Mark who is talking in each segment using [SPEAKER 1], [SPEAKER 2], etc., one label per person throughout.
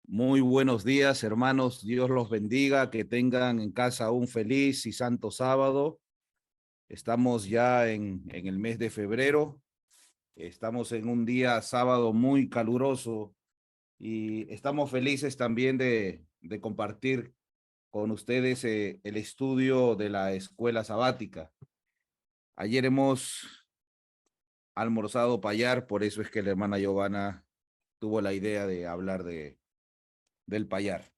[SPEAKER 1] Muy buenos días, hermanos. Dios los bendiga. Que tengan en casa un feliz y santo sábado. Estamos ya en el mes de febrero. Estamos en un día sábado muy caluroso y estamos felices también de compartir con ustedes el estudio de la escuela sabática. Ayer hemos almorzado payar, por eso es que la hermana Giovanna tuvo la idea de hablar del payar.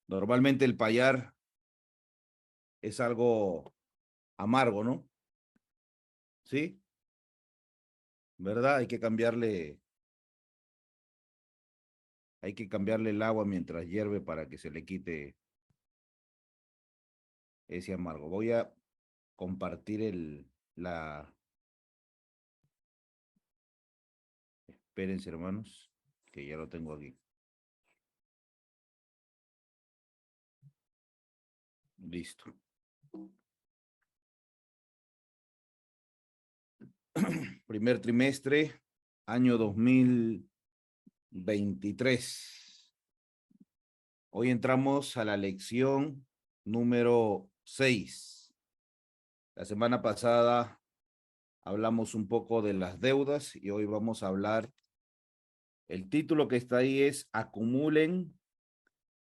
[SPEAKER 1] Normalmente el payar es algo amargo, ¿no? Sí, ¿verdad? Hay que cambiarle el agua mientras hierve para que se le quite ese amargo. Voy a compartir espérense, hermanos, que ya lo tengo aquí. Listo. Primer trimestre, año 2023. Hoy entramos a la lección número 6. La semana pasada hablamos un poco de las deudas y hoy vamos a hablar. El título que está ahí es Acumulen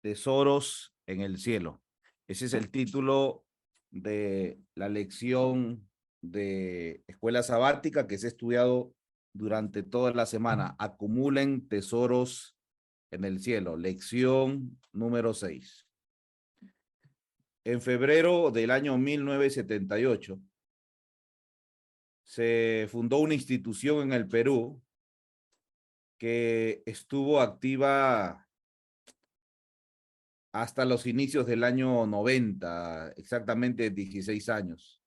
[SPEAKER 1] tesoros en el cielo. Ese es el título de la lección de escuela sabática que se ha estudiado durante toda la semana. Acumulen tesoros en el cielo. Lección número 6. En febrero del año 1978 se fundó una institución en el Perú que estuvo activa hasta los inicios del año 90, exactamente 16 años.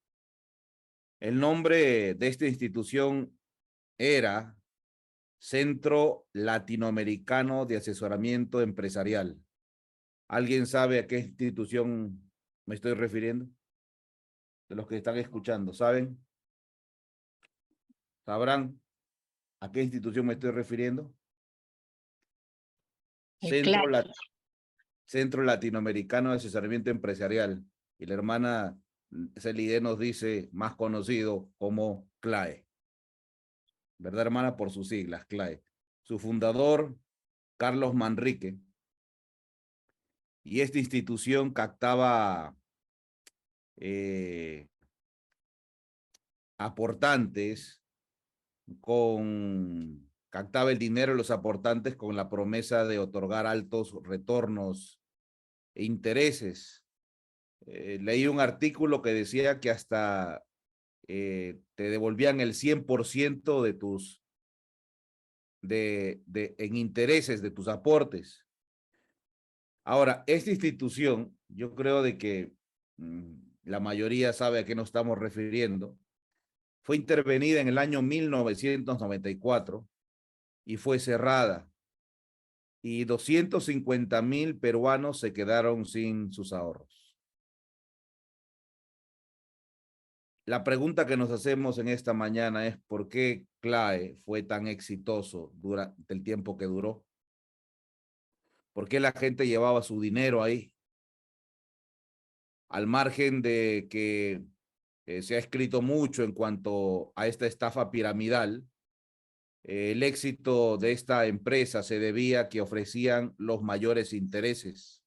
[SPEAKER 1] El nombre de esta institución era Centro Latinoamericano de Asesoramiento Empresarial. ¿Alguien sabe a qué institución me estoy refiriendo? De los que están escuchando, ¿saben? ¿Sabrán a qué institución me estoy refiriendo? Centro,
[SPEAKER 2] Claro,
[SPEAKER 1] Centro Latinoamericano de Asesoramiento Empresarial. Y la hermana Celide nos dice, más conocido como CLAE. ¿Verdad, hermana? Por sus siglas, CLAE. Su fundador, Carlos Manrique. Y esta institución captaba eh, aportantes captaba el dinero de los aportantes con la promesa de otorgar altos retornos e intereses. Leí un artículo que decía que hasta te devolvían el 100% en intereses de tus aportes. Ahora, esta institución, yo creo de que la mayoría sabe a qué nos estamos refiriendo, fue intervenida en el año 1994 y fue cerrada. Y 250,000 peruanos se quedaron sin sus ahorros. La pregunta que nos hacemos en esta mañana es ¿por qué CLAE fue tan exitoso durante el tiempo que duró? ¿Por qué la gente llevaba su dinero ahí? Al margen de que se ha escrito mucho en cuanto a esta estafa piramidal, el éxito de esta empresa se debía a que ofrecían los mayores intereses.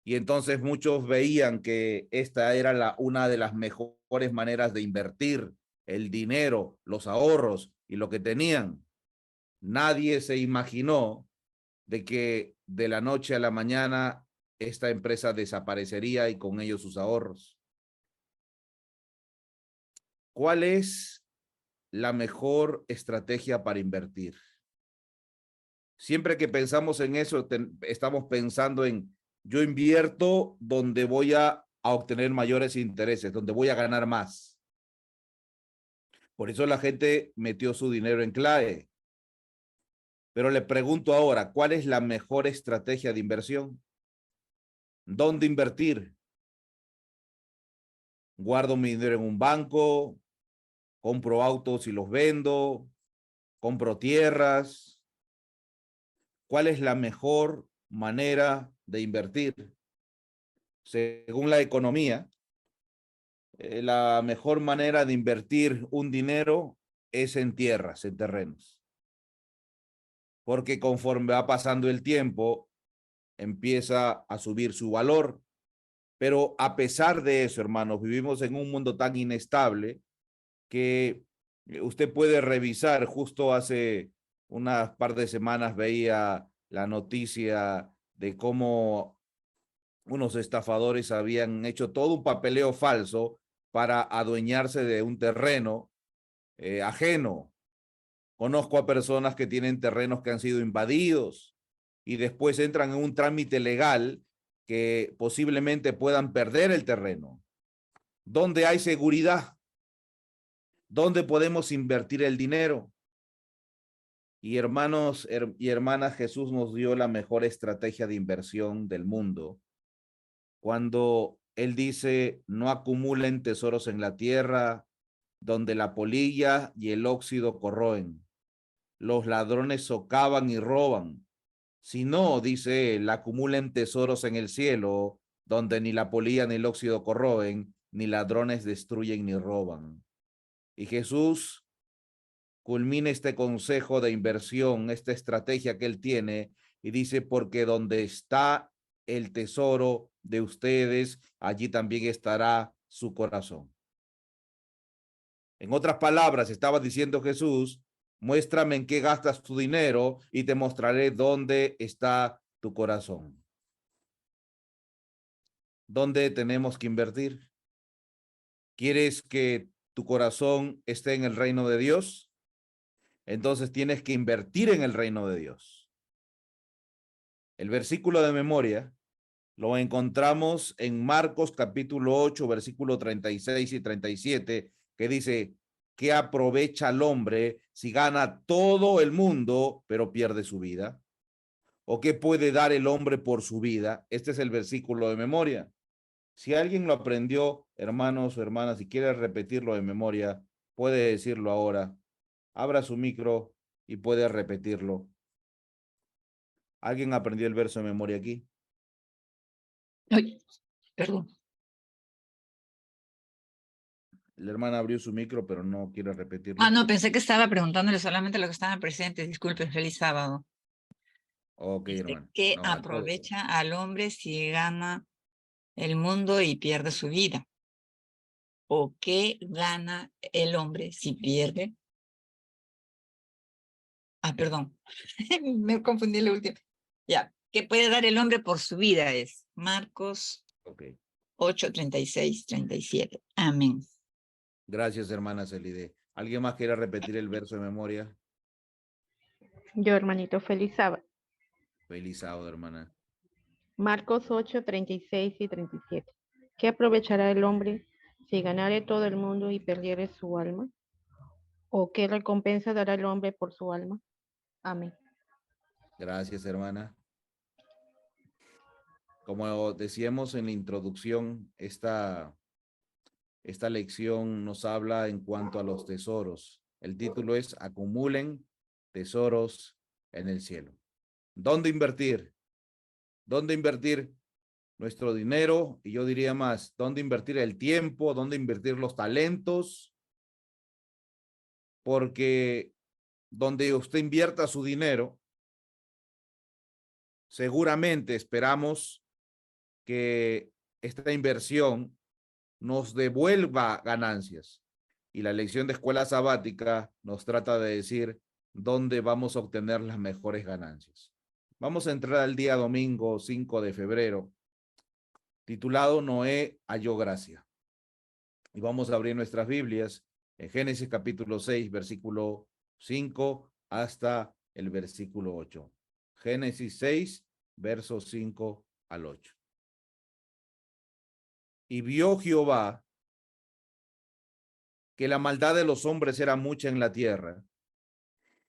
[SPEAKER 1] Y entonces muchos veían que esta era una de las mejores maneras de invertir el dinero, los ahorros y lo que tenían. Nadie se imaginó de que de la noche a la mañana esta empresa desaparecería y con ello sus ahorros. ¿Cuál es la mejor estrategia para invertir? Siempre que pensamos en eso, estamos pensando en yo invierto donde voy a obtener mayores intereses, donde voy a ganar más. Por eso la gente metió su dinero en CLAE. Pero le pregunto ahora, ¿cuál es la mejor estrategia de inversión? ¿Dónde invertir? ¿Guardo mi dinero en un banco? ¿Compro autos y los vendo? ¿Compro tierras? ¿cuál es la mejor manera de invertir? Según la economía, la mejor manera de invertir un dinero es en tierras, en terrenos. Porque conforme va pasando el tiempo, empieza a subir su valor. Pero a pesar de eso, hermanos, vivimos en un mundo tan inestable que usted puede revisar. Justo hace unas par de semanas veía la noticia de cómo unos estafadores habían hecho todo un papeleo falso para adueñarse de un terreno ajeno. Conozco a personas que tienen terrenos que han sido invadidos y después entran en un trámite legal que posiblemente puedan perder el terreno. ¿Dónde hay seguridad? ¿Dónde podemos invertir el dinero? Y hermanos y hermanas, Jesús nos dio la mejor estrategia de inversión del mundo cuando Él dice, no acumulen tesoros en la tierra donde la polilla y el óxido corroen. Los ladrones socavan y roban. Si no, dice él, acumulen tesoros en el cielo, donde ni la polilla ni el óxido corroen, ni ladrones destruyen ni roban. Y Jesús culmina este consejo de inversión, esta estrategia que él tiene, y dice, porque donde está el tesoro de ustedes, allí también estará su corazón. En otras palabras, estaba diciendo Jesús, muéstrame en qué gastas tu dinero y te mostraré dónde está tu corazón. ¿Dónde tenemos que invertir? ¿Quieres que tu corazón esté en el reino de Dios? Entonces tienes que invertir en el reino de Dios. El versículo de memoria lo encontramos en Marcos capítulo 8, versículo 36 y 37, que dice, ¿qué aprovecha el hombre si gana todo el mundo, pero pierde su vida? ¿O qué puede dar el hombre por su vida? Este es el versículo de memoria. Si alguien lo aprendió, hermanos o hermanas, y quiere repetirlo de memoria, puede decirlo ahora. Abra su micro y puede repetirlo. ¿Alguien aprendió el verso de memoria aquí?
[SPEAKER 2] Ay, perdón.
[SPEAKER 1] La hermana abrió su micro, pero no quiere repetirlo.
[SPEAKER 2] No, pensé que estaba preguntándole solamente a los que estaban presentes. Disculpe, feliz sábado.
[SPEAKER 1] Ok, hermano.
[SPEAKER 2] ¿Qué
[SPEAKER 1] No, a todos.
[SPEAKER 2] aprovecha al hombre si gana el mundo y pierde su vida? ¿O qué gana el hombre si pierde? Perdón, me confundí la última. Ya, ¿qué puede dar el hombre por su vida? Es Marcos
[SPEAKER 1] Ok.
[SPEAKER 2] 8, 36, 37. Amén.
[SPEAKER 1] Gracias, hermana Celide. ¿Alguien más quiere repetir el verso de memoria?
[SPEAKER 3] Yo, hermanito, feliz sábado.
[SPEAKER 1] Feliz sábado, hermana.
[SPEAKER 3] Marcos 8, 36 y 37. ¿Qué aprovechará el hombre si ganare todo el mundo y perdiere su alma? ¿O qué recompensa dará el hombre por su alma? Amén.
[SPEAKER 1] Gracias, hermana. Como decíamos en la introducción, esta lección nos habla en cuanto a los tesoros. El título es Acumulen tesoros en el cielo. ¿Dónde invertir? ¿Dónde invertir nuestro dinero? Y yo diría más, ¿dónde invertir el tiempo? ¿Dónde invertir los talentos? Porque donde usted invierta su dinero, seguramente esperamos que esta inversión nos devuelva ganancias. Y la lección de escuela sabática nos trata de decir dónde vamos a obtener las mejores ganancias. Vamos a entrar al día domingo 5 de febrero, titulado Noé halló gracia. Y vamos a abrir nuestras Biblias en Génesis capítulo 6, versículo 5 hasta el versículo 8. Génesis 6, versos 5 al 8. Y vio Jehová que la maldad de los hombres era mucha en la tierra,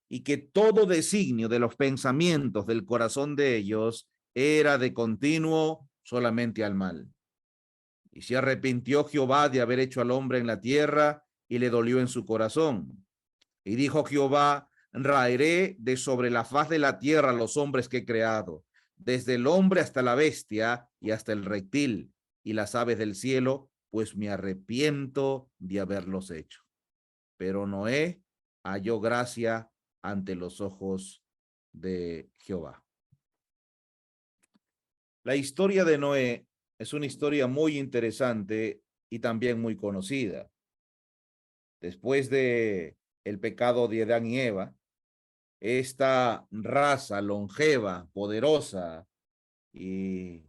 [SPEAKER 1] y que todo designio de los pensamientos del corazón de ellos era de continuo solamente al mal. Y se arrepintió Jehová de haber hecho al hombre en la tierra, y le dolió en su corazón. Y dijo Jehová, raeré de sobre la faz de la tierra los hombres que he creado, desde el hombre hasta la bestia y hasta el reptil y las aves del cielo, pues me arrepiento de haberlos hecho. Pero Noé halló gracia ante los ojos de Jehová. La historia de Noé es una historia muy interesante y también muy conocida. Después de el pecado de Adán y Eva, esta raza longeva, poderosa y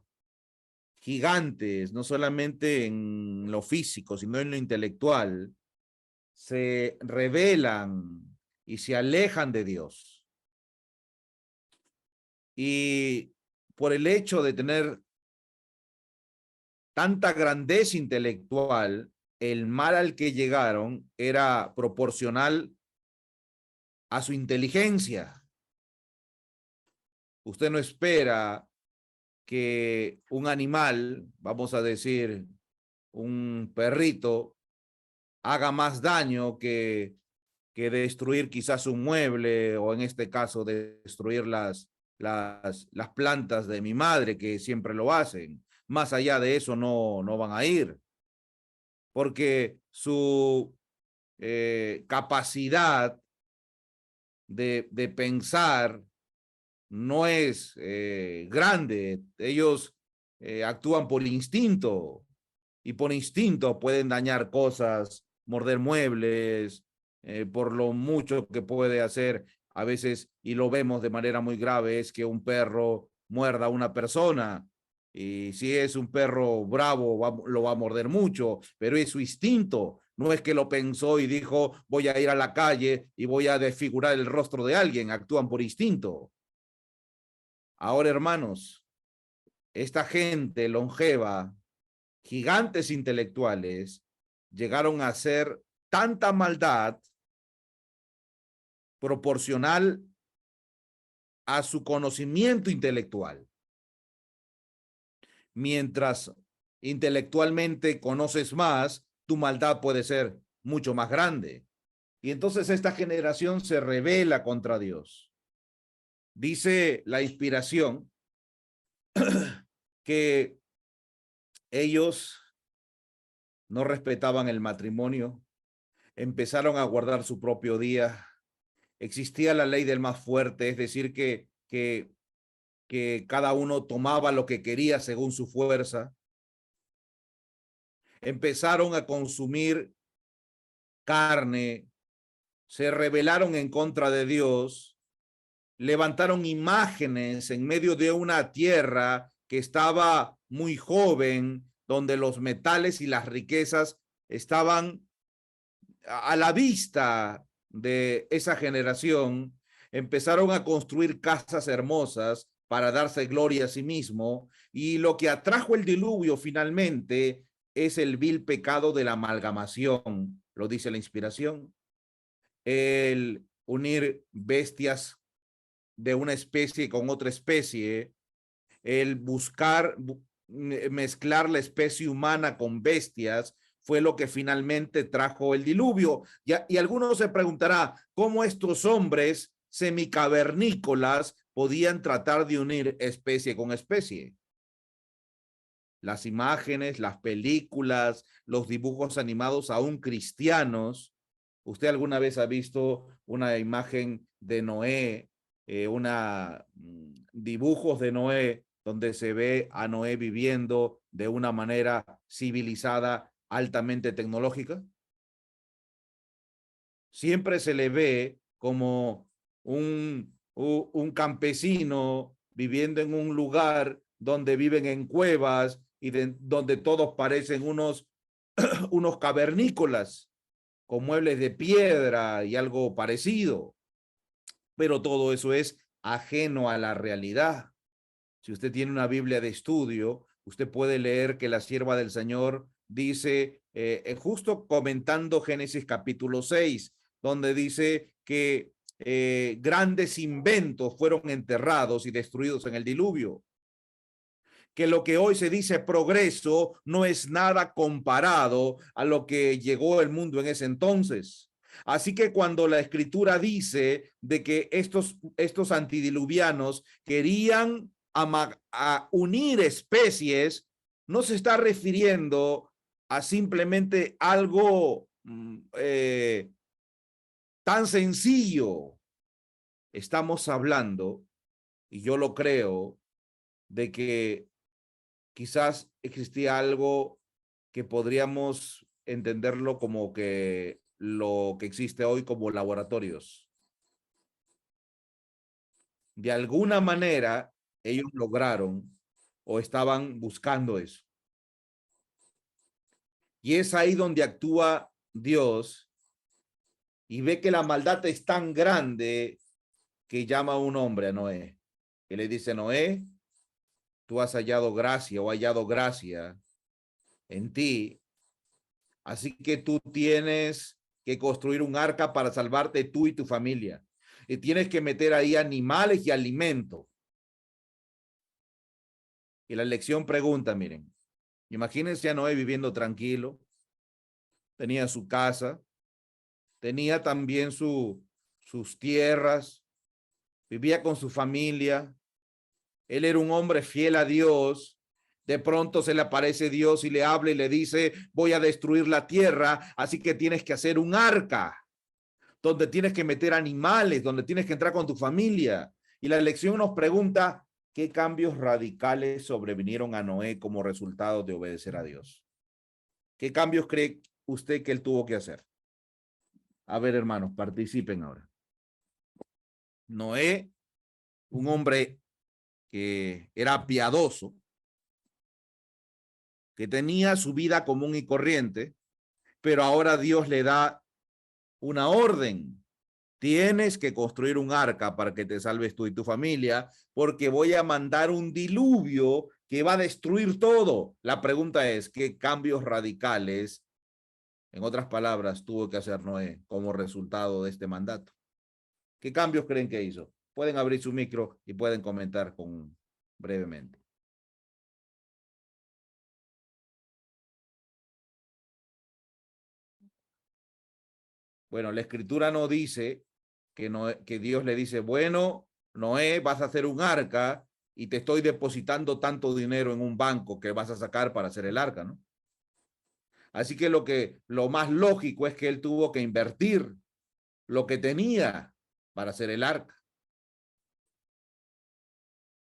[SPEAKER 1] gigantes, no solamente en lo físico, sino en lo intelectual, se rebelan y se alejan de Dios. Y por el hecho de tener tanta grandeza intelectual, el mal al que llegaron era proporcional a su inteligencia. Usted no espera que un animal, vamos a decir, un perrito, haga más daño que destruir quizás un mueble o en este caso destruir las plantas de mi madre, que siempre lo hacen. Más allá de eso no van a ir, porque su capacidad de pensar no es grande. Ellos actúan por instinto y por instinto pueden dañar cosas, morder muebles, por lo mucho que puede hacer a veces, y lo vemos de manera muy grave, es que un perro muerda a una persona. Y si es un perro bravo, lo va a morder mucho, pero es su instinto. No es que lo pensó y dijo, voy a ir a la calle y voy a desfigurar el rostro de alguien. Actúan por instinto. Ahora, hermanos, esta gente longeva, gigantes intelectuales, llegaron a hacer tanta maldad proporcional a su conocimiento intelectual. Mientras intelectualmente conoces más, tu maldad puede ser mucho más grande. Y entonces esta generación se rebela contra Dios. Dice la inspiración que ellos no respetaban el matrimonio, empezaron a guardar su propio día. Existía la ley del más fuerte, es decir, que cada uno tomaba lo que quería según su fuerza. Empezaron a consumir carne, se rebelaron en contra de Dios, levantaron imágenes en medio de una tierra que estaba muy joven, donde los metales y las riquezas estaban a la vista de esa generación. Empezaron a construir casas hermosas para darse gloria a sí mismo, y lo que atrajo el diluvio finalmente es el vil pecado de la amalgamación, lo dice la inspiración. El unir bestias de una especie con otra especie, el buscar mezclar la especie humana con bestias, fue lo que finalmente trajo el diluvio. Y algunos se preguntará cómo estos hombres semicavernícolas podían tratar de unir especie con especie. Las imágenes, las películas, los dibujos animados aún cristianos. ¿Usted alguna vez ha visto una imagen de Noé, dibujos de Noé, donde se ve a Noé viviendo de una manera civilizada, altamente tecnológica? Siempre se le ve como un campesino viviendo en un lugar donde viven en cuevas y donde todos parecen unos cavernícolas con muebles de piedra y algo parecido. Pero todo eso es ajeno a la realidad. Si usted tiene una Biblia de estudio, usted puede leer que la sierva del Señor dice, justo comentando Génesis capítulo 6, donde dice que grandes inventos fueron enterrados y destruidos en el diluvio. Que lo que hoy se dice progreso no es nada comparado a lo que llegó el mundo en ese entonces. Así que cuando la escritura dice de que estos antidiluvianos querían a unir especies, no se está refiriendo a simplemente algo tan sencillo. Estamos hablando, y yo lo creo, de que quizás existía algo que podríamos entenderlo como que lo que existe hoy como laboratorios. De alguna manera, ellos lograron o estaban buscando eso. Y es ahí donde actúa Dios y ve que la maldad es tan grande que llama a un hombre, a Noé, y le dice: Noé, tú has hallado gracia o hallado gracia en ti, así que tú tienes que construir un arca para salvarte tú y tu familia. Y tienes que meter ahí animales y alimento. Y la lección pregunta, miren, imagínense a Noé viviendo tranquilo, tenía su casa, tenía también sus tierras, vivía con su familia, él era un hombre fiel a Dios. De pronto se le aparece Dios y le habla y le dice: voy a destruir la tierra, así que tienes que hacer un arca, donde tienes que meter animales, donde tienes que entrar con tu familia. Y la lección nos pregunta: ¿qué cambios radicales sobrevinieron a Noé como resultado de obedecer a Dios? ¿Qué cambios cree usted que él tuvo que hacer? A ver, hermanos, participen ahora. Noé, un hombre que era piadoso, que tenía su vida común y corriente, pero ahora Dios le da una orden. Tienes que construir un arca para que te salves tú y tu familia, porque voy a mandar un diluvio que va a destruir todo. La pregunta es: ¿qué cambios radicales, en otras palabras, tuvo que hacer Noé como resultado de este mandato? ¿Qué cambios creen que hizo? Pueden abrir su micro y pueden comentar brevemente. Bueno, la escritura no dice que Dios le dice: bueno, Noé, vas a hacer un arca y te estoy depositando tanto dinero en un banco que vas a sacar para hacer el arca, ¿no? Así que lo más lógico es que él tuvo que invertir lo que tenía para hacer el arca.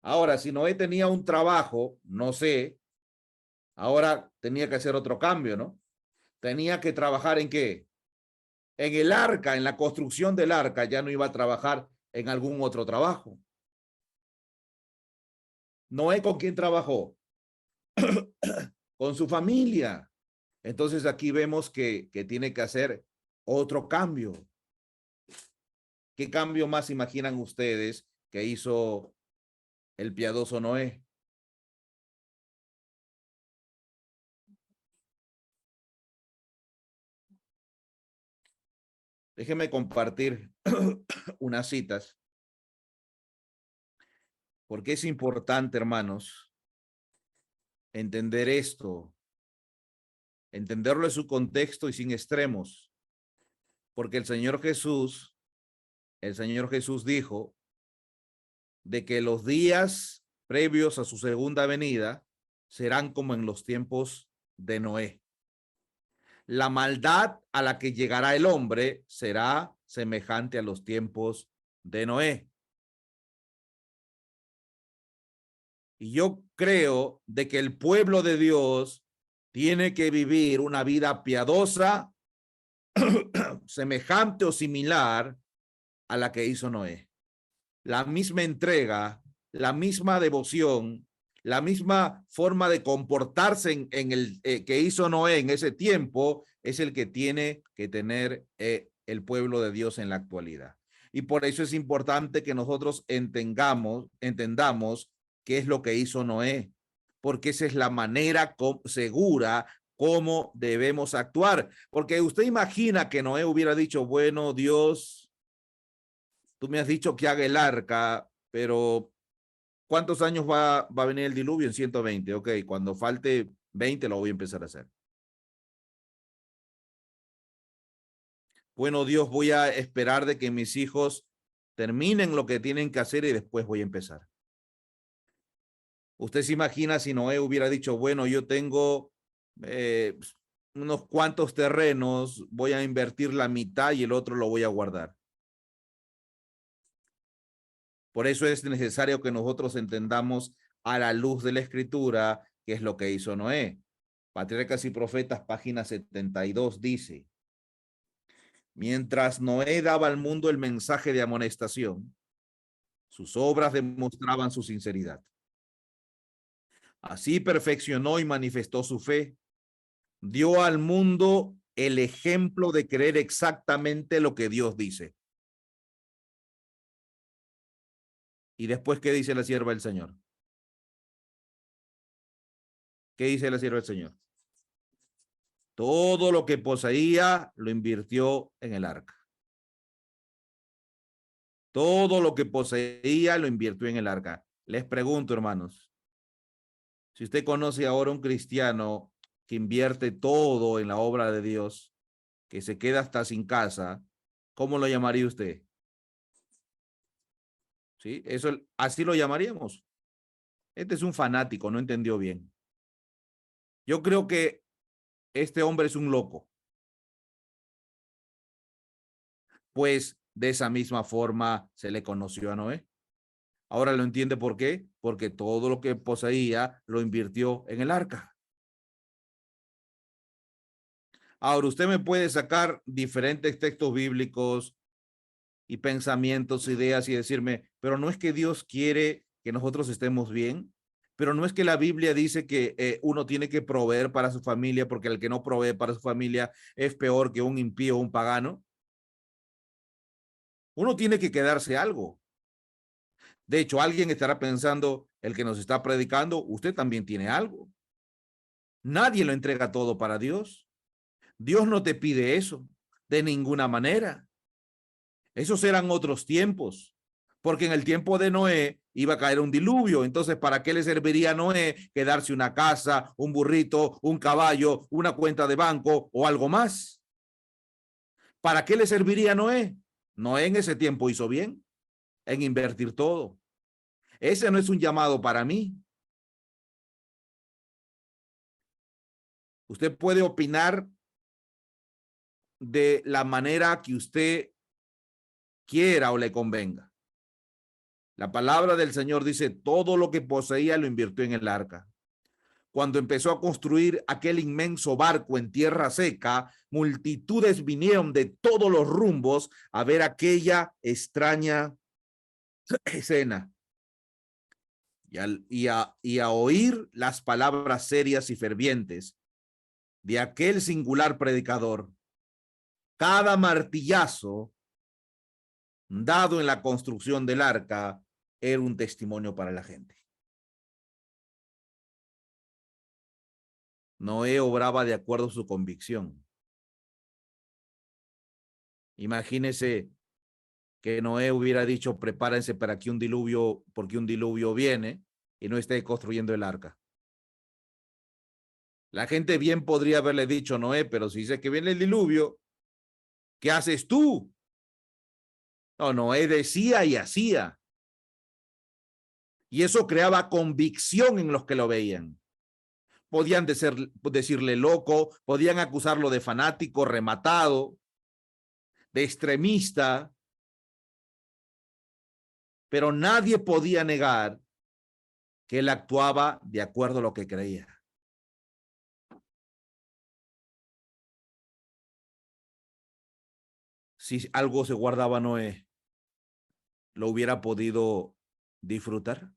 [SPEAKER 1] Ahora, si Noé tenía un trabajo, no sé, ahora tenía que hacer otro cambio, ¿no? Tenía que trabajar ¿en qué? En el arca, en la construcción del arca. Ya no iba a trabajar en algún otro trabajo. Noé, ¿con quién trabajó? Con su familia. Entonces aquí vemos que tiene que hacer otro cambio. ¿Qué cambio más imaginan ustedes que hizo el piadoso Noé? Déjenme compartir unas citas, porque es importante, hermanos, entender esto, entenderlo en su contexto y sin extremos, porque el Señor Jesús dijo de que los días previos a su segunda venida serán como en los tiempos de Noé. La maldad a la que llegará el hombre será semejante a los tiempos de Noé. Y yo creo de que el pueblo de Dios tiene que vivir una vida piadosa, semejante o similar a la que hizo Noé. La misma entrega, la misma devoción, la misma forma de comportarse en el que hizo Noé en ese tiempo es el que tiene que tener el pueblo de Dios en la actualidad. Y por eso es importante que nosotros entendamos qué es lo que hizo Noé, porque esa es la manera segura cómo debemos actuar. Porque usted imagina que Noé hubiera dicho: bueno, Dios, tú me has dicho que haga el arca, pero ¿cuántos años va a venir el diluvio? En 120. Ok, cuando falte 20 lo voy a empezar a hacer. Bueno, Dios, voy a esperar de que mis hijos terminen lo que tienen que hacer y después voy a empezar. Usted se imagina si Noé hubiera dicho, bueno, yo tengo unos cuantos terrenos, voy a invertir la mitad y el otro lo voy a guardar. Por eso es necesario que nosotros entendamos a la luz de la Escritura qué es lo que hizo Noé. Patriarcas y Profetas, página 72, dice: mientras Noé daba al mundo el mensaje de amonestación, sus obras demostraban su sinceridad. Así perfeccionó y manifestó su fe. Dio al mundo el ejemplo de creer exactamente lo que Dios dice. Y después, ¿qué dice la sierva del Señor? ¿Qué dice la sierva del Señor? Todo lo que poseía lo invirtió en el arca. Todo lo que poseía lo invirtió en el arca. Les pregunto, hermanos, si usted conoce ahora un cristiano que invierte todo en la obra de Dios, que se queda hasta sin casa, ¿cómo lo llamaría usted? ¿Sí? Eso, así lo llamaríamos. Este es un fanático, no entendió bien. Yo creo que este hombre es un loco. Pues de esa misma forma se le conoció a Noé. Ahora lo entiende por qué, porque todo lo que poseía lo invirtió en el arca. Ahora usted me puede sacar diferentes textos bíblicos y pensamientos, ideas y decirme, pero no es que Dios quiere que nosotros estemos bien, pero no es que la Biblia dice que uno tiene que proveer para su familia porque el que no provee para su familia es peor que un impío o un pagano. Uno tiene que quedarse algo. De hecho, alguien estará pensando, el que nos está predicando, usted también tiene algo. Nadie lo entrega todo para Dios. Dios no te pide eso de ninguna manera. Esos eran otros tiempos, porque en el tiempo de Noé iba a caer un diluvio. Entonces, ¿para qué le serviría a Noé quedarse una casa, un burrito, un caballo, una cuenta de banco o algo más? ¿Para qué le serviría a Noé? Noé en ese tiempo hizo bien en invertir todo. Ese no es un llamado para mí. Usted puede opinar de la manera que usted quiera o le convenga. La palabra del Señor dice, todo lo que poseía lo invirtió en el arca. Cuando empezó a construir aquel inmenso barco en tierra seca, multitudes vinieron de todos los rumbos a ver aquella extraña escena y a oír las palabras serias y fervientes de aquel singular predicador. Cada martillazo dado en la construcción del arca era un testimonio para la gente. Noé obraba de acuerdo a su convicción. Imagínese que Noé hubiera dicho, prepárense para que un diluvio, porque un diluvio viene, y no esté construyendo el arca. La gente bien podría haberle dicho, Noé, pero si dice que viene el diluvio, ¿qué haces tú? No, Noé decía y hacía. Y eso creaba convicción en los que lo veían. Podían decirle loco, podían acusarlo de fanático, rematado, de extremista, pero nadie podía negar que él actuaba de acuerdo a lo que creía. Si algo se guardaba Noé, ¿lo hubiera podido disfrutar?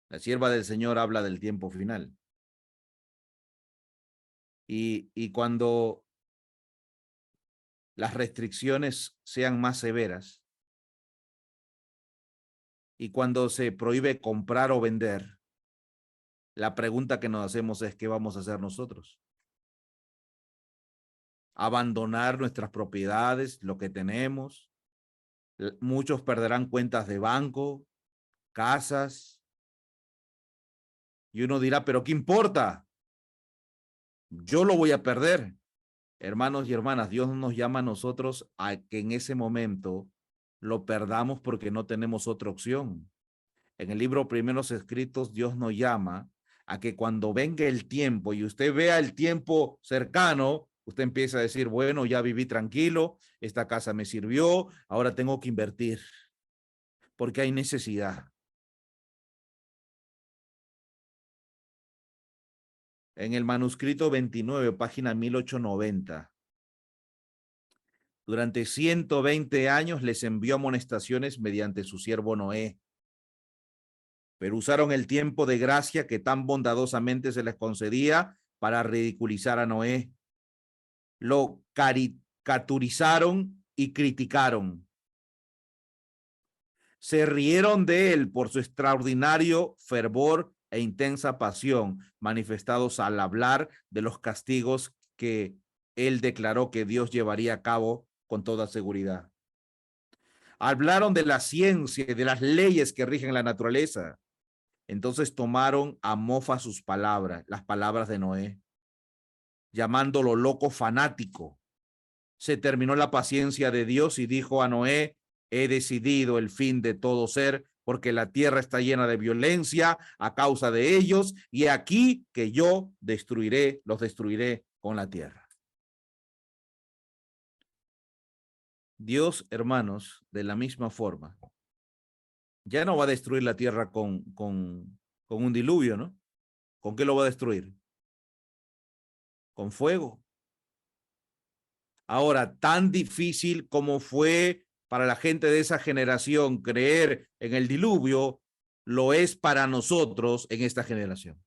[SPEAKER 1] La sierva del Señor habla del tiempo final. Y cuando las restricciones sean más severas y cuando se prohíbe comprar o vender, la pregunta que nos hacemos es, ¿qué vamos a hacer nosotros? Abandonar nuestras propiedades, lo que tenemos. Muchos perderán cuentas de banco, casas. Y uno dirá, ¿pero qué importa? yo lo voy a perder. Hermanos y hermanas, Dios nos llama a nosotros a que en ese momento lo perdamos porque no tenemos otra opción. En el libro Primeros Escritos, Dios nos llama a que cuando venga el tiempo y usted vea el tiempo cercano, usted empieza a decir, bueno, ya viví tranquilo, esta casa me sirvió, ahora tengo que invertir porque hay necesidad. En el manuscrito 29, página 1890, durante 120 años les envió amonestaciones mediante su siervo Noé, pero usaron el tiempo de gracia que tan bondadosamente se les concedía para ridiculizar a Noé. Lo caricaturizaron y criticaron. Se rieron de él por su extraordinario fervor e intensa pasión manifestados al hablar de los castigos que él declaró que Dios llevaría a cabo con toda seguridad. Hablaron de la ciencia y de las leyes que rigen la naturaleza. Entonces tomaron a mofa sus palabras, las palabras de Noé, llamándolo loco fanático. Se terminó la paciencia de Dios y dijo a Noé, he decidido el fin de todo ser, porque la tierra está llena de violencia a causa de ellos, y aquí que yo los destruiré con la tierra. Dios, hermanos, de la misma forma, ya no va a destruir la tierra con un diluvio, ¿no? ¿Con qué lo va a destruir? Con fuego. Ahora, tan difícil como fue para la gente de esa generación creer en el diluvio, lo es para nosotros en esta generación.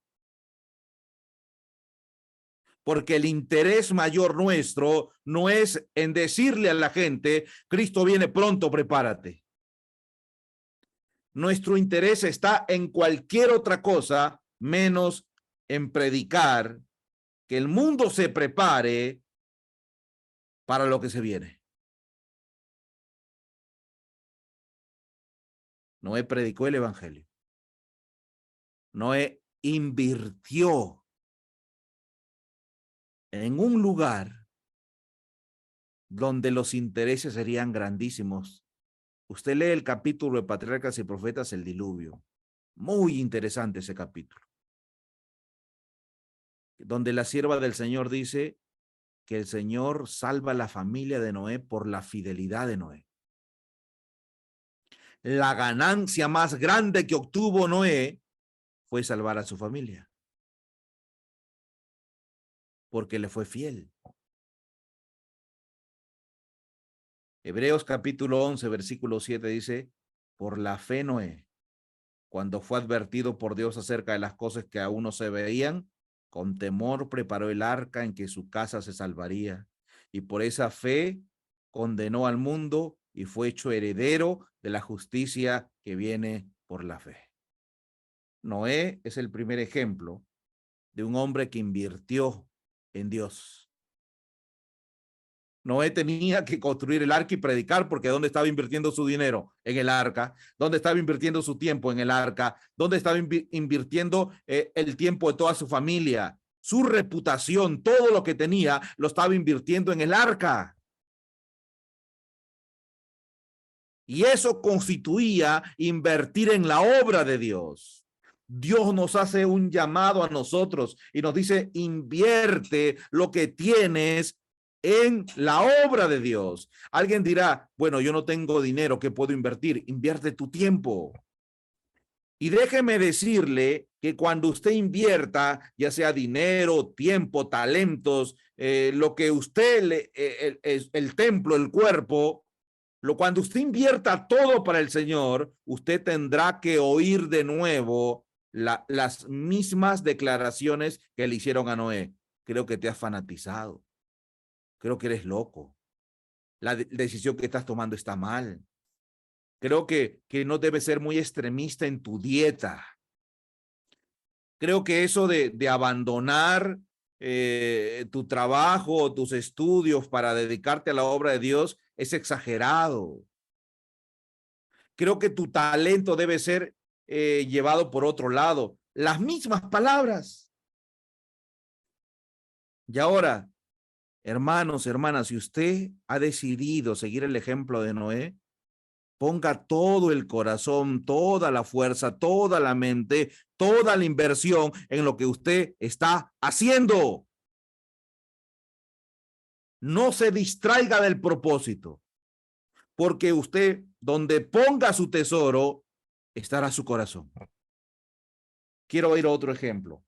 [SPEAKER 1] Porque el interés mayor nuestro no es en decirle a la gente, Cristo viene pronto, prepárate. Nuestro interés está en cualquier otra cosa, menos en predicar que el mundo se prepare para lo que se viene. Noé predicó el evangelio. Noé invirtió en un lugar donde los intereses serían grandísimos. Usted lee el capítulo de Patriarcas y Profetas, el diluvio. Muy interesante ese capítulo. Donde la sierva del Señor dice que el Señor salva a la familia de Noé por la fidelidad de Noé. La ganancia más grande que obtuvo Noé fue salvar a su familia. Porque le fue fiel. Hebreos capítulo 11, versículo 7 dice, por la fe Noé, cuando fue advertido por Dios acerca de las cosas que aún no se veían, con temor preparó el arca en que su casa se salvaría. Y por esa fe condenó al mundo y fue hecho heredero de la justicia que viene por la fe. Noé es el primer ejemplo de un hombre que invirtió en Dios. Noé tenía que construir el arca y predicar, porque ¿dónde estaba invirtiendo su dinero? En el arca. ¿Dónde estaba invirtiendo su tiempo? En el arca. ¿Dónde estaba invirtiendo el tiempo de toda su familia? Su reputación, todo lo que tenía, lo estaba invirtiendo en el arca. Y eso constituía invertir en la obra de Dios. Dios nos hace un llamado a nosotros y nos dice, invierte lo que tienes en la obra de Dios. Alguien dirá, bueno, yo no tengo dinero, ¿qué puedo invertir? Invierte tu tiempo. Y déjeme decirle que cuando usted invierta, ya sea dinero, tiempo, talentos, lo que usted, el templo, el cuerpo, cuando usted invierta todo para el Señor, usted tendrá que oír de nuevo las mismas declaraciones que le hicieron a Noé. Creo que te has fanatizado. Creo que eres loco. La decisión que estás tomando está mal. Creo que no debes ser muy extremista en tu dieta. Creo que eso de abandonar tu trabajo, tus estudios para dedicarte a la obra de Dios es exagerado. Creo que tu talento debe ser llevado por otro lado. Las mismas palabras. Y ahora, hermanos, hermanas, si usted ha decidido seguir el ejemplo de Noé, ponga todo el corazón, toda la fuerza, toda la mente, toda la inversión en lo que usted está haciendo. No se distraiga del propósito, porque usted, donde ponga su tesoro, estará su corazón. Quiero oír otro ejemplo.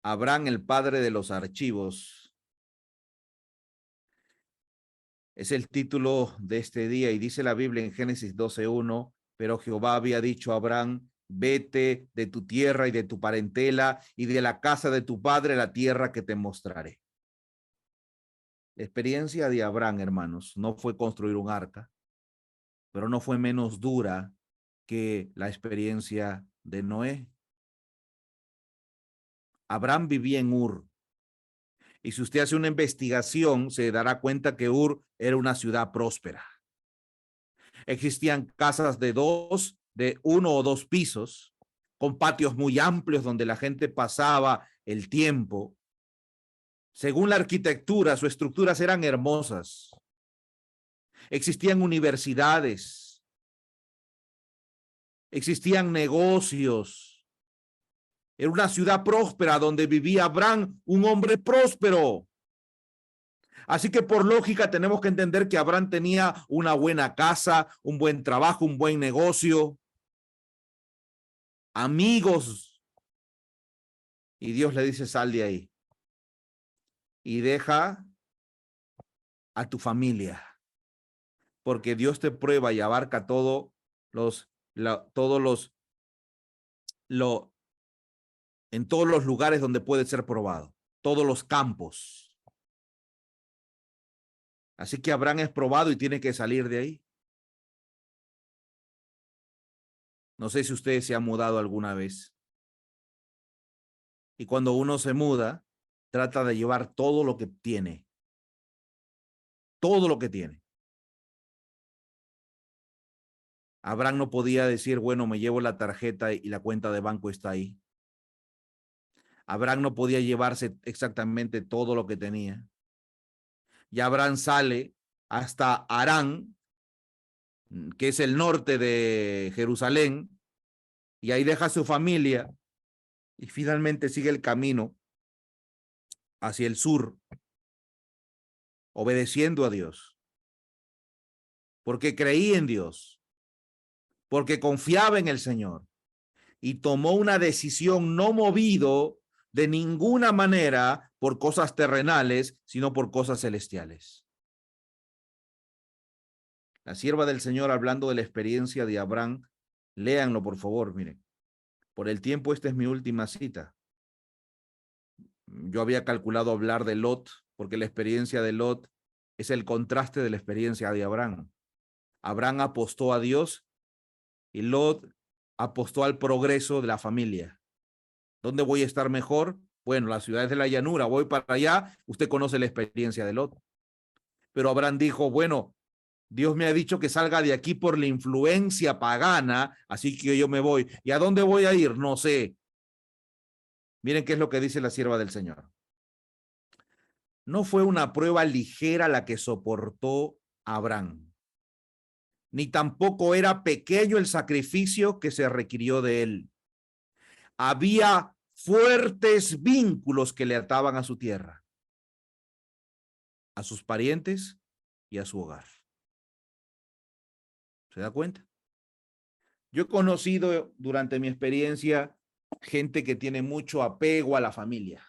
[SPEAKER 1] Abraham, el padre de los archivos, es el título de este día y dice la Biblia en Génesis 12:1, pero Jehová había dicho a Abraham, vete de tu tierra y de tu parentela y de la casa de tu padre, la tierra que te mostraré. La experiencia de Abraham, hermanos, no fue construir un arca, pero no fue menos dura que la experiencia de Noé. Abraham vivía en Ur, y si usted hace una investigación, se dará cuenta que Ur era una ciudad próspera. Existían casas de 1 o 2 pisos, con patios muy amplios donde la gente pasaba el tiempo. Según la arquitectura, sus estructuras eran hermosas. Existían universidades, existían negocios. Era una ciudad próspera donde vivía Abraham, un hombre próspero. Así que por lógica tenemos que entender que Abraham tenía una buena casa, un buen trabajo, un buen negocio, amigos. Y Dios le dice, sal de ahí y deja a tu familia, porque Dios te prueba y abarca todos en todos los lugares donde puede ser probado, todos los campos. Así que Abraham es probado y tiene que salir de ahí. No sé si usted se ha mudado alguna vez. Y cuando uno se muda, trata de llevar todo lo que tiene. Todo lo que tiene. Abraham no podía decir, bueno, me llevo la tarjeta y la cuenta de banco está ahí. Abraham no podía llevarse exactamente todo lo que tenía. Y Abraham sale hasta Harán, que es el norte de Jerusalén, y ahí deja a su familia y finalmente sigue el camino hacia el sur, obedeciendo a Dios, porque creía en Dios, porque confiaba en el Señor y tomó una decisión no movido de ninguna manera por cosas terrenales, sino por cosas celestiales. La sierva del Señor, hablando de la experiencia de Abraham, léanlo por favor, miren. Por el tiempo, esta es mi última cita. Yo había calculado hablar de Lot, porque la experiencia de Lot es el contraste de la experiencia de Abraham. Abraham apostó a Dios y Lot apostó al progreso de la familia. ¿Dónde voy a estar mejor? Bueno, las ciudades de la llanura, voy para allá. Usted conoce la experiencia de Lot. Pero Abraham dijo, bueno, Dios me ha dicho que salga de aquí por la influencia pagana, así que yo me voy. ¿Y a dónde voy a ir? No sé. Miren qué es lo que dice la sierva del Señor. No fue una prueba ligera la que soportó Abraham, ni tampoco era pequeño el sacrificio que se requirió de él. Había fuertes vínculos que le ataban a su tierra, a sus parientes y a su hogar. ¿Se da cuenta? Yo he conocido durante mi experiencia gente que tiene mucho apego a la familia,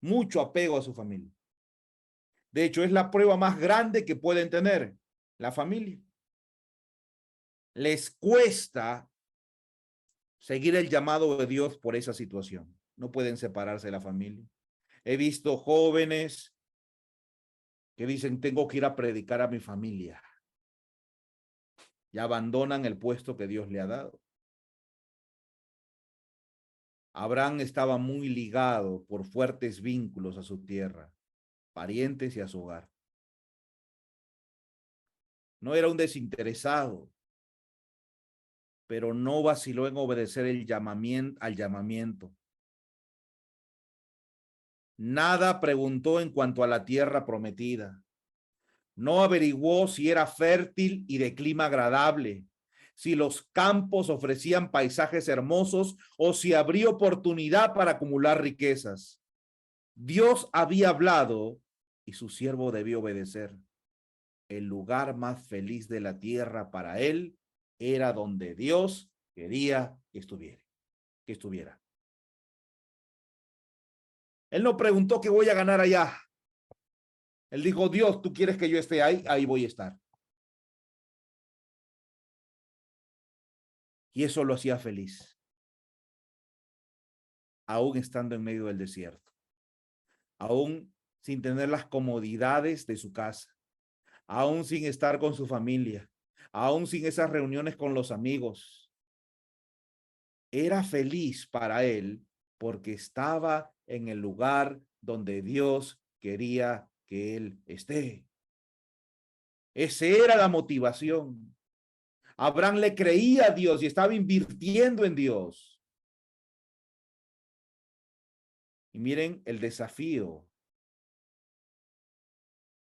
[SPEAKER 1] mucho apego a su familia. De hecho, es la prueba más grande que pueden tener, la familia. Les cuesta seguir el llamado de Dios por esa situación. No pueden separarse de la familia. He visto jóvenes que dicen, tengo que ir a predicar a mi familia. Y abandonan el puesto que Dios le ha dado. Abraham estaba muy ligado por fuertes vínculos a su tierra, parientes y a su hogar. No era un desinteresado, pero no vaciló en obedecer al llamamiento. Nada preguntó en cuanto a la tierra prometida. No averiguó si era fértil y de clima agradable, si los campos ofrecían paisajes hermosos o si habría oportunidad para acumular riquezas. Dios había hablado y su siervo debió obedecer. El lugar más feliz de la tierra para él era donde Dios quería que estuviera. Él no preguntó qué voy a ganar allá. Él dijo, Dios, tú quieres que yo esté ahí, ahí voy a estar. Y eso lo hacía feliz, aún estando en medio del desierto, aún sin tener las comodidades de su casa, aún sin estar con su familia, aún sin esas reuniones con los amigos. Era feliz para él porque estaba en el lugar donde Dios quería que él esté. Esa era la motivación. Abraham le creía a Dios y estaba invirtiendo en Dios. Y miren el desafío.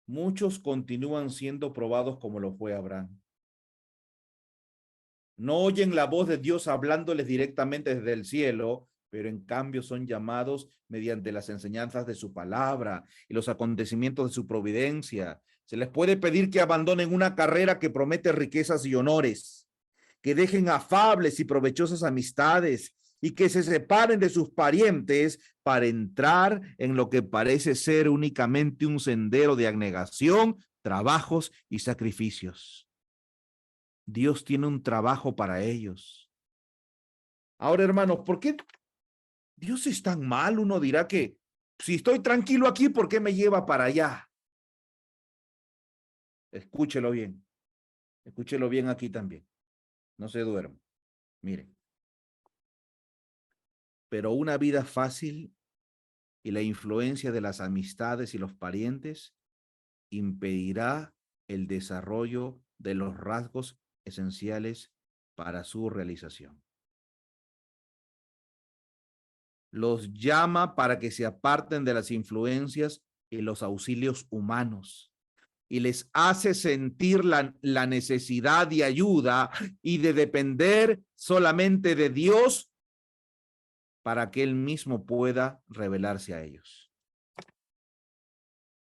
[SPEAKER 1] Muchos continúan siendo probados como lo fue Abraham. No oyen la voz de Dios hablándoles directamente desde el cielo, pero en cambio son llamados mediante las enseñanzas de su palabra y los acontecimientos de su providencia. Se les puede pedir que abandonen una carrera que promete riquezas y honores, que dejen afables y provechosas amistades y que se separen de sus parientes para entrar en lo que parece ser únicamente un sendero de abnegación, trabajos y sacrificios. Dios tiene un trabajo para ellos. Ahora, hermanos, ¿por qué Dios es tan mal? Uno dirá que si estoy tranquilo aquí, ¿por qué me lleva para allá? Escúchelo bien. Escúchelo bien aquí también. No se duerma. Miren. Pero una vida fácil y la influencia de las amistades y los parientes impedirá el desarrollo de los rasgos esenciales para su realización. Los llama para que se aparten de las influencias y los auxilios humanos y les hace sentir la necesidad de ayuda y de depender solamente de Dios para que Él mismo pueda revelarse a ellos.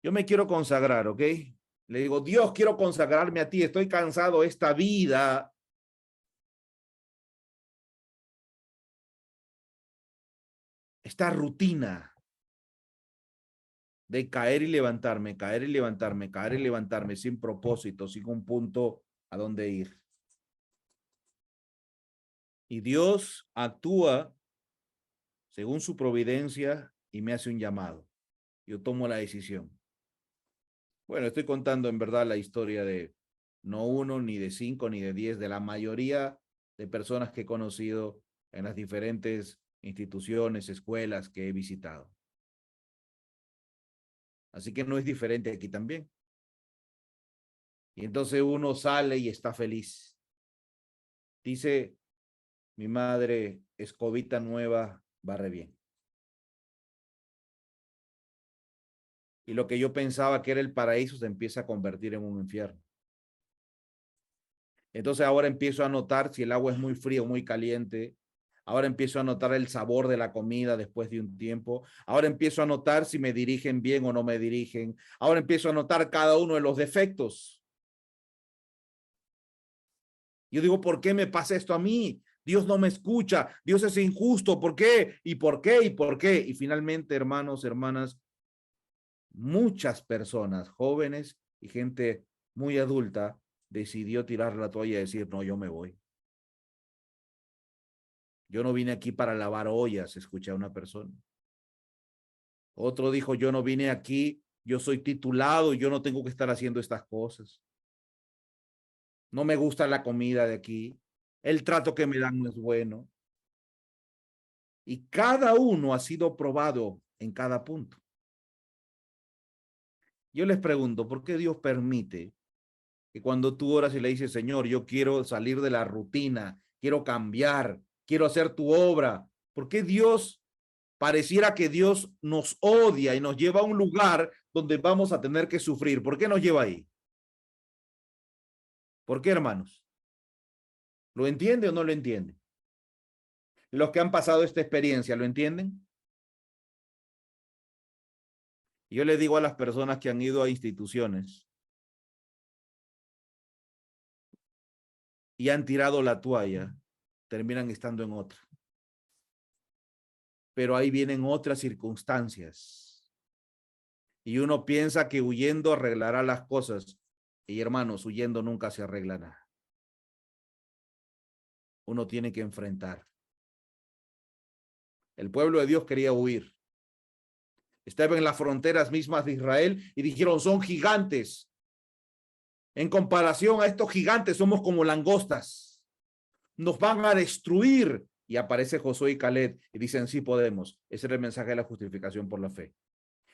[SPEAKER 1] Yo me quiero consagrar, ¿ok? Le digo, Dios, quiero consagrarme a ti, estoy cansado de esta vida. Esta rutina de caer y levantarme, caer y levantarme, caer y levantarme sin propósito, sin un punto a dónde ir. Y Dios actúa según su providencia y me hace un llamado. Yo tomo la decisión. Bueno, estoy contando en verdad la historia de no uno, ni de 5, ni de 10, de la mayoría de personas que he conocido en las diferentes instituciones, escuelas que he visitado. Así que no es diferente aquí también. Y entonces uno sale y está feliz. Dice mi madre, escobita nueva, barre bien. Y lo que yo pensaba que era el paraíso se empieza a convertir en un infierno. Entonces ahora empiezo a notar si el agua es muy fría o muy caliente. Ahora empiezo a notar el sabor de la comida después de un tiempo. Ahora empiezo a notar si me dirigen bien o no me dirigen. Ahora empiezo a notar cada uno de los defectos. Yo digo, ¿por qué me pasa esto a mí? Dios no me escucha. Dios es injusto. ¿Por qué? ¿Y por qué? ¿Y por qué? Y finalmente, hermanos, hermanas, muchas personas, jóvenes y gente muy adulta, decidió tirar la toalla y decir, no, yo me voy. Yo no vine aquí para lavar ollas, escuché a una persona. Otro dijo, yo no vine aquí, yo soy titulado y yo no tengo que estar haciendo estas cosas. No me gusta la comida de aquí. El trato que me dan no es bueno. Y cada uno ha sido probado en cada punto. Yo les pregunto, ¿por qué Dios permite que cuando tú oras y le dices, Señor, yo quiero salir de la rutina, quiero cambiar, quiero hacer tu obra? ¿Por qué Dios pareciera que Dios nos odia y nos lleva a un lugar donde vamos a tener que sufrir. ¿Por qué nos lleva ahí? ¿Por qué, hermanos? ¿Lo entiende o no lo entiende? Los que han pasado esta experiencia, ¿lo entienden? Yo le digo a las personas que han ido a instituciones y han tirado la toalla, terminan estando en otra. Pero ahí vienen otras circunstancias. Y uno piensa que huyendo arreglará las cosas. Y hermanos, huyendo nunca se arregla nada. Uno tiene que enfrentar. El pueblo de Dios quería huir. Estaba en las fronteras mismas de Israel y dijeron, son gigantes. En comparación a estos gigantes somos como langostas. Nos van a destruir. Y aparece Josué y Caleb y dicen, sí podemos. Ese era el mensaje de la justificación por la fe.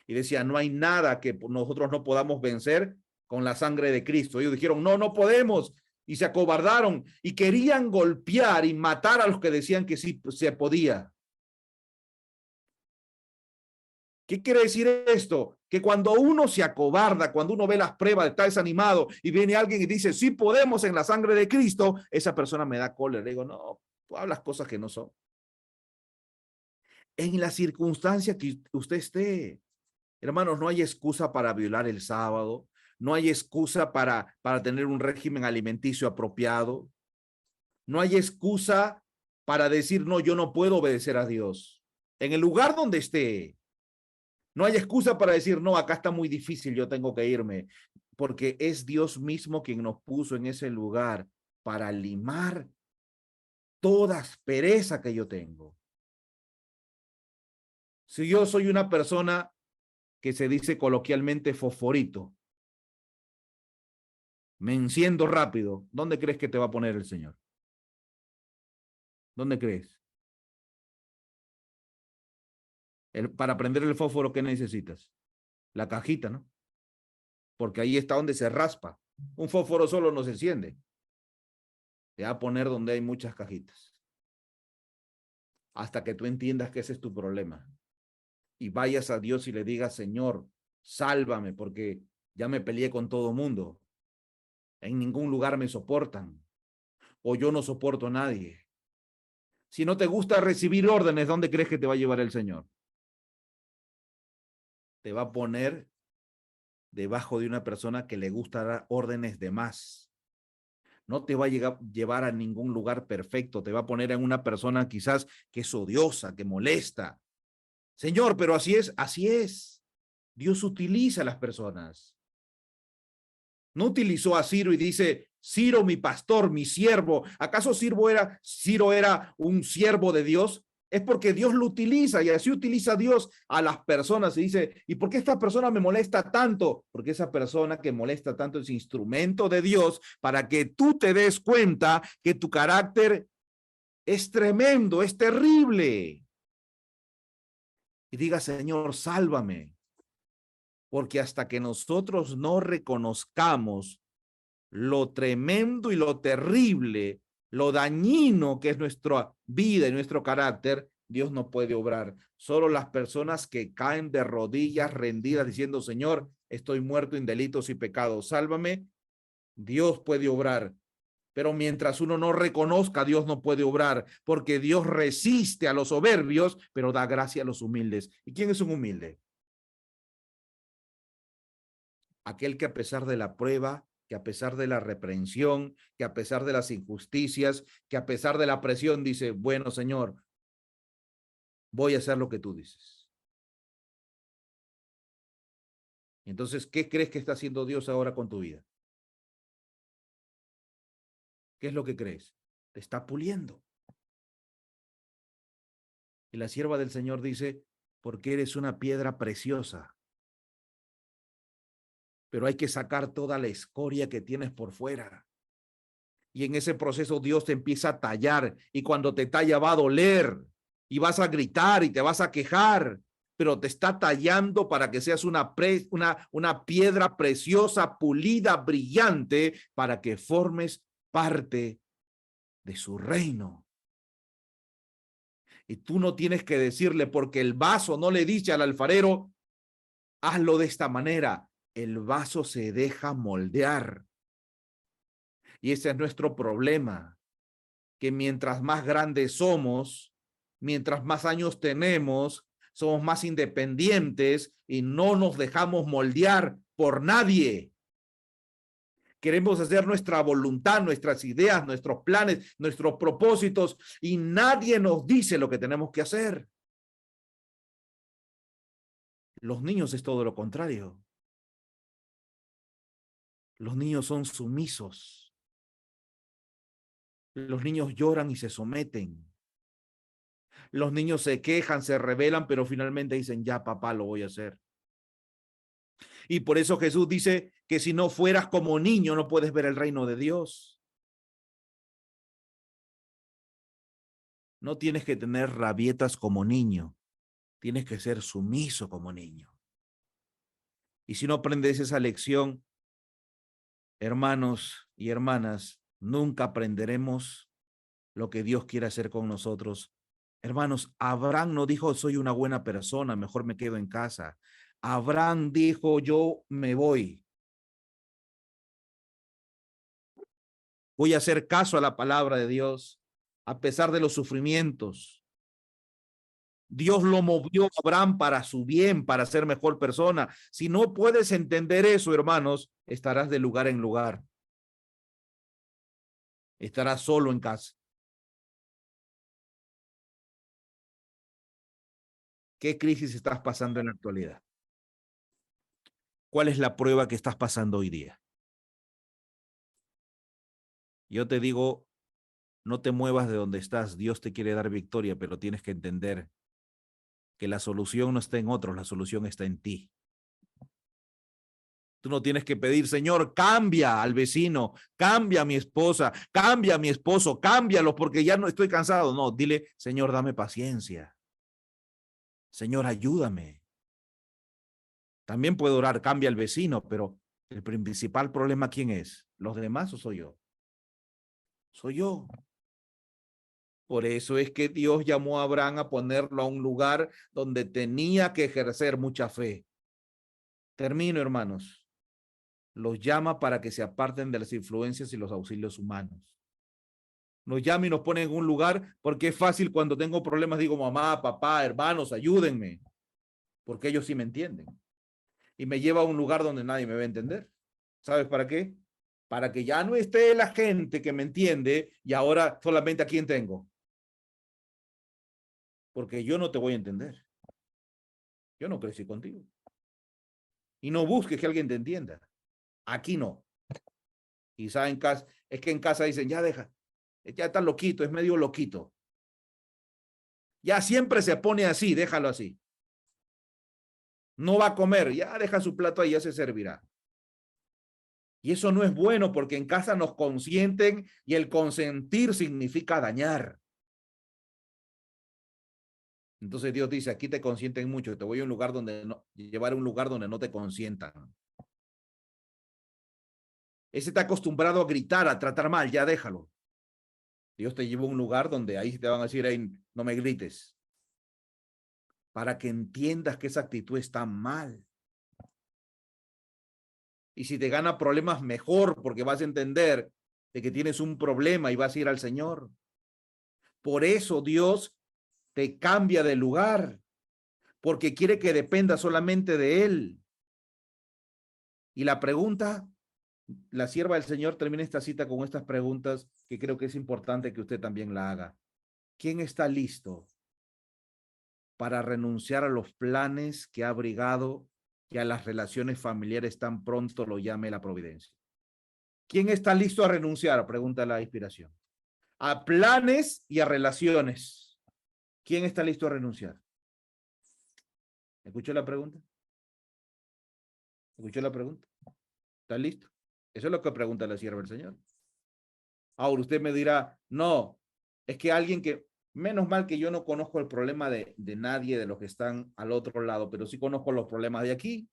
[SPEAKER 1] Y decía, no hay nada que nosotros no podamos vencer con la sangre de Cristo. Ellos dijeron, no, no podemos. Y se acobardaron y querían golpear y matar a los que decían que sí se podía. ¿Qué quiere decir esto? Que cuando uno se acobarda, cuando uno ve las pruebas, está desanimado y viene alguien y dice, sí podemos en la sangre de Cristo, esa persona me da cólera. Le digo, no, tú hablas cosas que no son. En la circunstancia que usted esté, hermanos, no hay excusa para violar el sábado, no hay excusa para tener un régimen alimenticio apropiado, no hay excusa para decir, no, yo no puedo obedecer a Dios. En el lugar donde esté, no hay excusa para decir, no, acá está muy difícil, yo tengo que irme, porque es Dios mismo quien nos puso en ese lugar para limar toda aspereza que yo tengo. Si yo soy una persona que se dice coloquialmente fosforito, me enciendo rápido, ¿dónde crees que te va a poner el Señor? ¿Dónde crees? Para prender el fósforo, ¿qué necesitas? La cajita, ¿no? Porque ahí está donde se raspa. Un fósforo solo no se enciende. Te va a poner donde hay muchas cajitas. Hasta que tú entiendas que ese es tu problema. Y vayas a Dios y le digas, Señor, sálvame, porque ya me peleé con todo mundo. En ningún lugar me soportan. O yo no soporto a nadie. Si no te gusta recibir órdenes, ¿dónde crees que te va a llevar el Señor? Te va a poner debajo de una persona que le gusta dar órdenes de más. No te va a llevar a ningún lugar perfecto. Te va a poner en una persona quizás que es odiosa, que molesta. Señor, pero así es, así es. Dios utiliza a las personas. No utilizó a Ciro y dice, Ciro, mi pastor, mi siervo. ¿Acaso Ciro era un siervo de Dios? Es porque Dios lo utiliza y así utiliza Dios a las personas y dice, ¿y por qué esta persona me molesta tanto? Porque esa persona que molesta tanto es instrumento de Dios para que tú te des cuenta que tu carácter es tremendo, es terrible. Y diga, Señor, sálvame. Porque hasta que nosotros no reconozcamos lo tremendo y lo terrible, lo dañino que es nuestra vida y nuestro carácter, Dios no puede obrar. Solo las personas que caen de rodillas rendidas diciendo, Señor, estoy muerto en delitos y pecados, sálvame, Dios puede obrar. Pero mientras uno no reconozca, Dios no puede obrar, porque Dios resiste a los soberbios, pero da gracia a los humildes. ¿Y quién es un humilde? Aquel que a pesar de la prueba, que a pesar de la reprensión, que a pesar de las injusticias, que a pesar de la presión dice, bueno, Señor, voy a hacer lo que tú dices. Entonces, ¿qué crees que está haciendo Dios ahora con tu vida? ¿Qué es lo que crees? Te está puliendo. Y la sierva del Señor dice, porque eres una piedra preciosa. Pero hay que sacar toda la escoria que tienes por fuera. Y en ese proceso Dios te empieza a tallar y cuando te talla va a doler y vas a gritar y te vas a quejar, pero te está tallando para que seas una piedra preciosa, pulida, brillante, para que formes parte de su reino. Y tú no tienes que decirle, porque el vaso no le dice al alfarero, hazlo de esta manera. El vaso se deja moldear. Y ese es nuestro problema, que mientras más grandes somos, mientras más años tenemos, somos más independientes y no nos dejamos moldear por nadie. Queremos hacer nuestra voluntad, nuestras ideas, nuestros planes, nuestros propósitos, y nadie nos dice lo que tenemos que hacer. Los niños es todo lo contrario. Los niños son sumisos. Los niños lloran y se someten. Los niños se quejan, se rebelan, pero finalmente dicen, ya papá, lo voy a hacer. Y por eso Jesús dice que si no fueras como niño, no puedes ver el reino de Dios. No tienes que tener rabietas como niño. Tienes que ser sumiso como niño. Y si no aprendes esa lección, hermanos y hermanas, nunca aprenderemos lo que Dios quiere hacer con nosotros. Hermanos, Abraham no dijo, soy una buena persona, mejor me quedo en casa. Abraham dijo, yo me voy. Voy a hacer caso a la palabra de Dios, a pesar de los sufrimientos. Dios lo movió a Abraham para su bien, para ser mejor persona. Si no puedes entender eso, hermanos, estarás de lugar en lugar. Estarás solo en casa. ¿Qué crisis estás pasando en la actualidad? ¿Cuál es la prueba que estás pasando hoy día? Yo te digo, no te muevas de donde estás. Dios te quiere dar victoria, pero tienes que entender que la solución no está en otros, la solución está en ti. Tú no tienes que pedir, Señor, cambia al vecino, cambia a mi esposa, cambia a mi esposo, cámbialo porque ya no estoy cansado. No, dile, Señor, dame paciencia. Señor, ayúdame. También puedo orar, cambia al vecino, pero el principal problema, ¿quién es? ¿Los demás o soy yo? Soy yo. Por eso es que Dios llamó a Abraham a ponerlo a un lugar donde tenía que ejercer mucha fe. Termino, hermanos. Los llama para que se aparten de las influencias y los auxilios humanos. Nos llama y nos pone en un lugar porque es fácil cuando tengo problemas, digo, mamá, papá, hermanos, ayúdenme, porque ellos sí me entienden. Y me lleva a un lugar donde nadie me va a entender. ¿Sabes para qué? Para que ya no esté la gente que me entiende y ahora solamente a quién tengo. Porque yo no te voy a entender. Yo no crecí contigo. Y no busques que alguien te entienda. Aquí no. Quizá en casa, es que en casa dicen, ya deja, ya está loquito, es medio loquito. Ya siempre se pone así, déjalo así. No va a comer, ya deja su plato ahí, ya se servirá. Y eso no es bueno porque en casa nos consienten y el consentir significa dañar. Entonces Dios dice, aquí te consienten mucho, te voy a un lugar donde no, llevar a un lugar donde no te consientan. Ese está acostumbrado a gritar, a tratar mal, ya déjalo. Dios te lleva a un lugar donde ahí te van a decir, hey, no me grites. Para que entiendas que esa actitud está mal. Y si te gana problemas, mejor, porque vas a entender de que tienes un problema y vas a ir al Señor. Por eso Dios te cambia de lugar, porque quiere que dependa solamente de Él. Y la pregunta, la sierva del Señor termina esta cita con estas preguntas que creo que es importante que usted también la haga. ¿Quién está listo para renunciar a los planes que ha abrigado y a las relaciones familiares tan pronto lo llame la providencia? ¿Quién está listo a renunciar? Pregunta la inspiración. A planes y a relaciones. ¿Quién está listo a renunciar? ¿Escuchó la pregunta? ¿Escuchó la pregunta? ¿Está listo? Eso es lo que pregunta la sierva del Señor. Ahora usted me dirá, no, es que alguien que, menos mal que yo no conozco el problema de nadie de los que están al otro lado, pero sí conozco los problemas de aquí.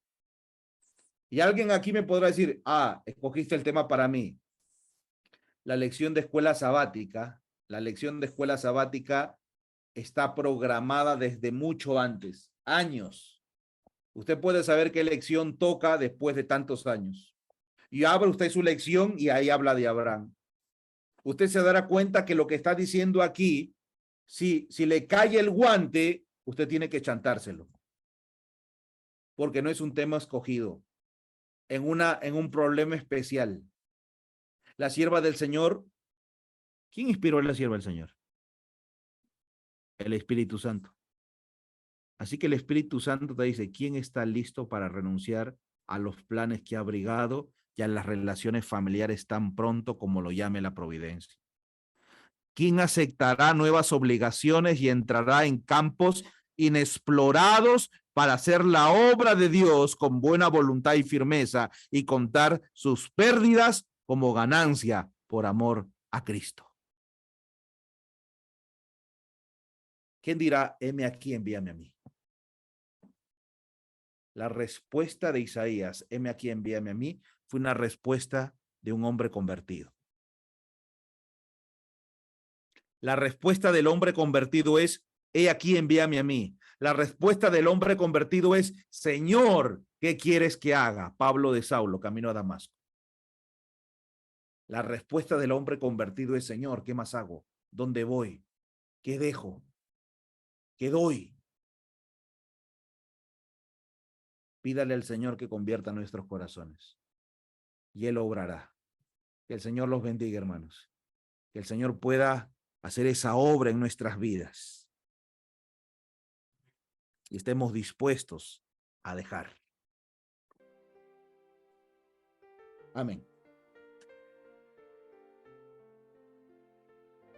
[SPEAKER 1] Y alguien aquí me podrá decir, ah, escogiste el tema para mí. La lección de escuela sabática está programada desde mucho antes, años. Usted puede saber qué lección toca después de tantos años. Y abre usted su lección y ahí habla de Abraham. Usted se dará cuenta que lo que está diciendo aquí, si le cae el guante, usted tiene que chantárselo. Porque no es un tema escogido en un problema especial. La sierva del Señor, ¿quién inspiró a la sierva del Señor? El Espíritu Santo. Así que el Espíritu Santo te dice, ¿quién está listo para renunciar a los planes que ha abrigado y a las relaciones familiares tan pronto como lo llame la providencia? ¿Quién aceptará nuevas obligaciones y entrará en campos inexplorados para hacer la obra de Dios con buena voluntad y firmeza y contar sus pérdidas como ganancia por amor a Cristo? ¿Quién dirá, heme aquí, envíame a mí? La respuesta de Isaías, heme aquí, envíame a mí, fue una respuesta de un hombre convertido. La respuesta del hombre convertido es, he aquí, envíame a mí. La respuesta del hombre convertido es, Señor, ¿qué quieres que haga? Pablo de Saulo, camino a Damasco. La respuesta del hombre convertido es, Señor, ¿qué más hago? ¿Dónde voy? ¿Qué dejo? ¿Qué doy? Pídale al Señor que convierta nuestros corazones y Él obrará. Que el Señor los bendiga, hermanos. Que el Señor pueda hacer esa obra en nuestras vidas y estemos dispuestos a dejar. Amén.